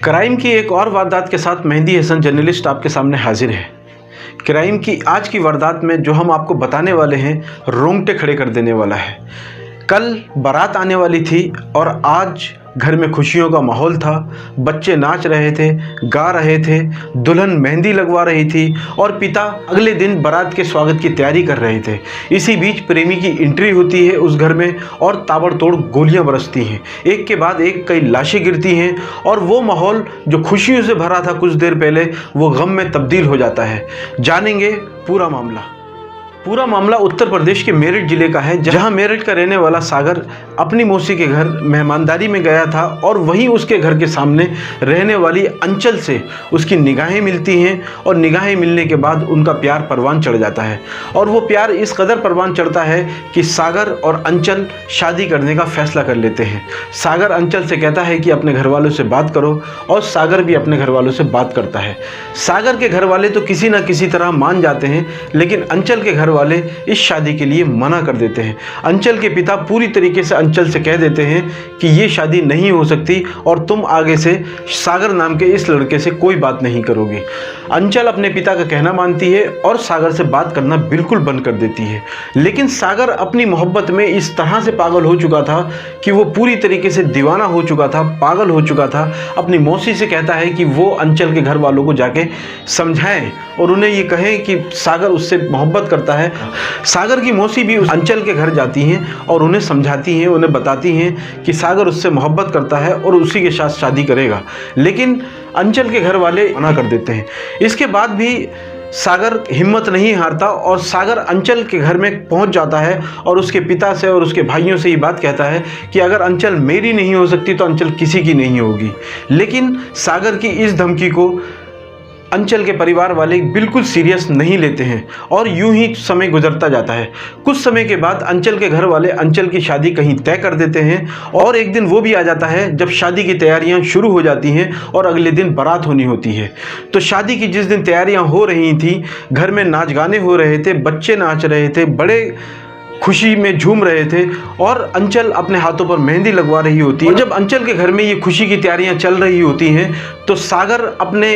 Crime की एक और वारदात के साथ मेहंदी हसन जर्नलिस्ट आपके सामने हाजिर है। क्राइम की आज की वारदात में जो हम आपको बताने वाले हैं रोंगटे खड़े कर देने वाला है। कल बारात आने वाली थी और आज घर में खुशियों का माहौल था। बच्चे नाच रहे थे, गा रहे थे, दुल्हन मेहंदी लगवा रही थी और पिता अगले दिन बारात के स्वागत की तैयारी कर रहे थे। इसी बीच प्रेमी की एंट्री होती है उस घर में और ताबड़तोड़ गोलियां बरसती हैं। एक के बाद एक कई लाशें गिरती हैं और वो माहौल जो खुशियों से भरा था कुछ देर पहले वो गम में तब्दील हो जाता है। जानेंगे पूरा मामला उत्तर प्रदेश के मेरठ जिले का है, जहां मेरठ का रहने वाला सागर अपनी मौसी के घर मेहमानदारी में गया था और वहीं उसके घर के सामने रहने वाली अंचल से उसकी निगाहें मिलती हैं और निगाहें मिलने के बाद उनका प्यार परवान चढ़ जाता है। और वो प्यार इस कदर परवान चढ़ता है कि सागर और अंचल शादी करने का फैसला कर लेते हैं। सागर अंचल से कहता है कि अपने घर वालों से बात करो और सागर भी अपने घर वालों से बात करता है। सागर के घर वाले तो किसी न किसी तरह मान जाते हैं, लेकिन अंचल के घर वाले इस शादी के लिए मना कर देते हैं। अंचल के पिता पूरी तरीके से अंचल से कह देते हैं कि ये शादी नहीं हो सकती और तुम आगे से सागर नाम के इस लड़के से कोई बात नहीं करोगी। अंचल अपने पिता का कहना मानती है और सागर से बात करना बिल्कुल बंद कर देती है। लेकिन सागर अपनी मोहब्बत में इस तरह से पागल हो चुका था कि वो पूरी तरीके से दीवाना हो चुका था, पागल हो चुका था। अपनी मौसी से कहता है कि वो अंचल के घर वालों को जाके समझाएं और उन्हें ये कहें कि सागर उससे मोहब्बत करता है। सागर की मौसी भी उस अंचल के घर जाती हैं और उन्हें समझाती हैं, उन्हें बताती हैं कि सागर उससे मोहब्बत करता है और उसी के साथ शादी करेगा। लेकिन अंचल के घर वाले मना कर देते हैं। इसके बाद भी सागर हिम्मत नहीं हारता और सागर अंचल के घर में पहुंच जाता है और उसके पिता से और उसके भाइयों से ये बात कहता है कि अगर अंचल मेरी नहीं हो सकती तो अंचल किसी की नहीं होगी। लेकिन सागर की इस धमकी को अंचल के परिवार वाले बिल्कुल सीरियस नहीं लेते हैं और यूं ही समय गुजरता जाता है। कुछ समय के बाद अंचल के घर वाले अंचल की शादी कहीं तय कर देते हैं और एक दिन वो भी आ जाता है जब शादी की तैयारियां शुरू हो जाती हैं और अगले दिन बारात होनी होती है। तो शादी की जिस दिन तैयारियां हो रही थी, घर में नाच गाने हो रहे थे, बच्चे नाच रहे थे, बड़े खुशी में झूम रहे थे और अंचल अपने हाथों पर मेहंदी लगवा रही होती है। जब अंचल के घर में ये खुशी की तैयारियां चल रही होती हैं तो सागर अपने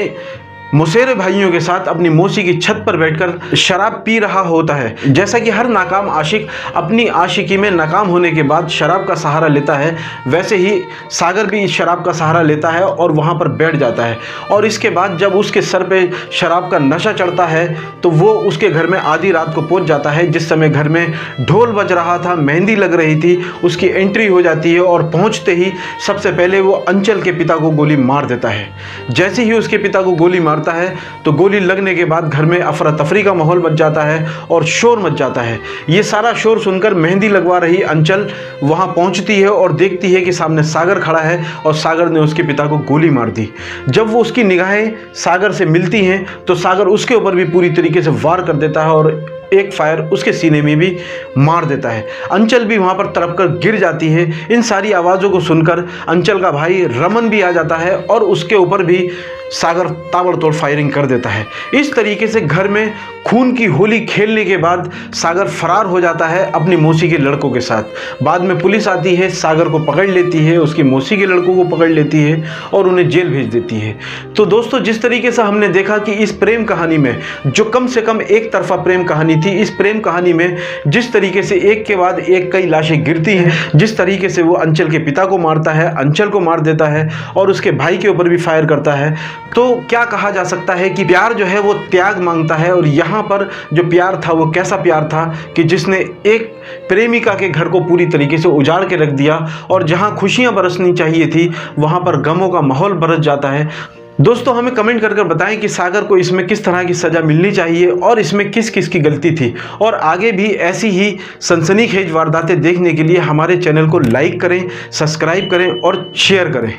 मुसेरे भाइयों के साथ अपनी मौसी की छत पर बैठकर शराब पी रहा होता है। जैसा कि हर नाकाम आशिक अपनी आशिकी में नाकाम होने के बाद शराब का सहारा लेता है, वैसे ही सागर भी इस शराब का सहारा लेता है और वहां पर बैठ जाता है। और इसके बाद जब उसके सर पे शराब का नशा चढ़ता है तो वो उसके घर में आधी रात को पहुंच जाता है। जिस समय घर में ढोल बज रहा था, मेहंदी लग रही थी, उसकी एंट्री हो जाती है और पहुँचते ही सबसे पहले वो अंचल के पिता को गोली मार देता है। जैसे ही उसके पिता को गोली मारता है तो गोली लगने के बाद घर में अफरा तफरी का माहौल मच जाता है और शोर मच जाता है। ये सारा शोर सुनकर मेहंदी लगवा रही अंचल वहां पहुंचती है और देखती है कि सामने सागर खड़ा है और सागर ने उसके पिता को गोली मार दी। जब वो उसकी निगाहें सागर से मिलती हैं तो सागर उसके ऊपर भी पूरी तरीके से वार कर देता है और एक फायर उसके सीने में भी मार देता है। अंचल भी वहां पर तड़प कर गिर जाती है। इन सारी आवाज़ों को सुनकर अंचल का भाई रमन भी आ जाता है और उसके ऊपर भी सागर ताबड़तोड़ फायरिंग कर देता है। इस तरीके से घर में खून की होली खेलने के बाद सागर फरार हो जाता है अपनी मौसी के लड़कों के साथ। बाद में पुलिस आती है, सागर को पकड़ लेती है, उसकी मौसी के लड़कों को पकड़ लेती है और उन्हें जेल भेज देती है। तो दोस्तों, जिस तरीके से हमने देखा कि इस प्रेम कहानी में जो कम से कम एक तरफा प्रेम कहानी थी, इस प्रेम कहानी में जिस तरीके से एक के बाद एक कई लाशें गिरती हैं, जिस तरीके से वो अंचल के पिता को मारता है, अंचल को मार देता है और उसके भाई के ऊपर भी फायर करता है, तो क्या कहा जा सकता है कि प्यार जो है वो त्याग मांगता है। और यहाँ पर जो प्यार था वो कैसा प्यार था कि जिसने एक प्रेमिका के घर को पूरी तरीके से उजाड़ के रख दिया और जहाँ खुशियाँ बरसनी चाहिए थी वहाँ पर गमों का माहौल बरस जाता है। दोस्तों, हमें कमेंट कर बताएं कि सागर को इसमें किस तरह की सज़ा मिलनी चाहिए और इसमें किस किस की गलती थी। और आगे भी ऐसी ही सनसनीखेज वारदातें देखने के लिए हमारे चैनल को लाइक करें, सब्सक्राइब करें और शेयर करें।